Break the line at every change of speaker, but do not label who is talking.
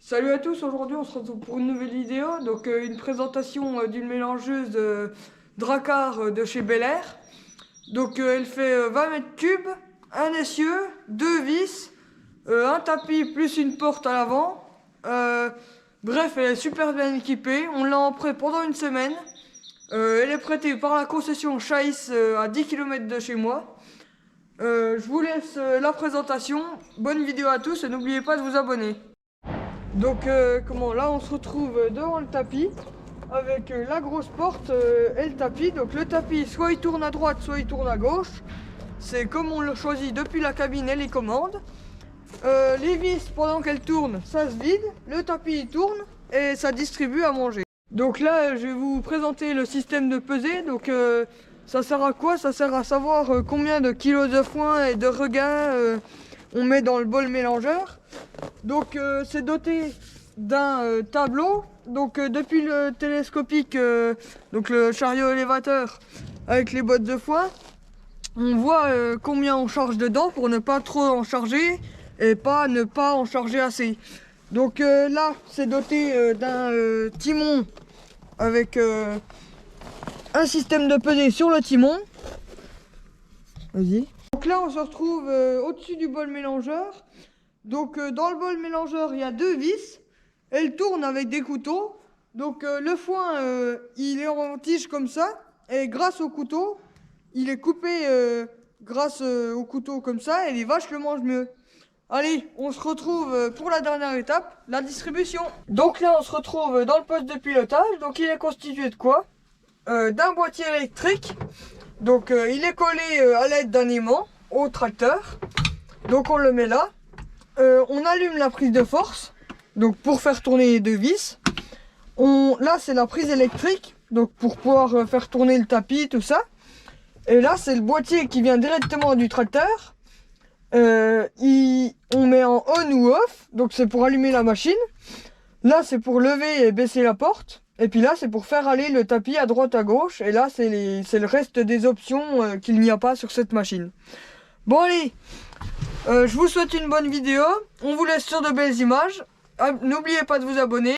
Salut à tous, aujourd'hui on se retrouve pour une nouvelle vidéo, donc une présentation d'une mélangeuse Drakkar de chez Bel Air. Donc elle fait 20 mètres cubes, un essieu, deux vis, un tapis plus une porte à l'avant. Bref, elle est super bien équipée, on l'a en prêt pendant une semaine. Elle est prêtée par la concession Chaïs à 10 km de chez moi. Je vous laisse la présentation, bonne vidéo à tous et n'oubliez pas de vous abonner. Donc là on se retrouve devant le tapis avec la grosse porte et le tapis. Donc le tapis soit il tourne à droite soit il tourne à gauche. C'est comme on le choisit depuis la cabine et les commandes. Les vis pendant qu'elles tournent ça se vide, le tapis il tourne et ça distribue à manger. Donc là je vais vous présenter le système de pesée. Donc ça sert à quoi? Ça sert à savoir combien de kilos de foin et de regain on met dans le bol mélangeur. Donc c'est doté d'un tableau. Donc depuis le télescopique, donc le chariot élévateur avec les bottes de foin, on voit combien on charge dedans pour ne pas trop en charger et ne pas en charger assez. Donc là c'est doté d'un timon avec un système de pesée sur le timon. Vas-y. Donc là on se retrouve au-dessus du bol mélangeur. Donc dans le bol mélangeur il y a deux vis. Elle tourne avec des couteaux. Donc le foin il est en tige comme ça. Et grâce au couteau, il est coupé grâce au couteau comme ça. Et les vaches le mangent mieux. Allez, on se retrouve pour la dernière étape, la distribution. Donc là on se retrouve dans le poste de pilotage. Donc il est constitué de quoi? D'un boîtier électrique. Donc il est collé à l'aide d'un aimant au tracteur. Donc on le met là. On allume la prise de force, donc pour faire tourner les deux vis. Là c'est la prise électrique, donc pour pouvoir faire tourner le tapis, tout ça. Et là c'est le boîtier qui vient directement du tracteur. On met en on ou off, donc c'est pour allumer la machine. Là c'est pour lever et baisser la porte. Et puis là c'est pour faire aller le tapis à droite à gauche. Et là c'est le reste des options qu'il n'y a pas sur cette machine. Bon allez, je vous souhaite une bonne vidéo, on vous laisse sur de belles images, n'oubliez pas de vous abonner.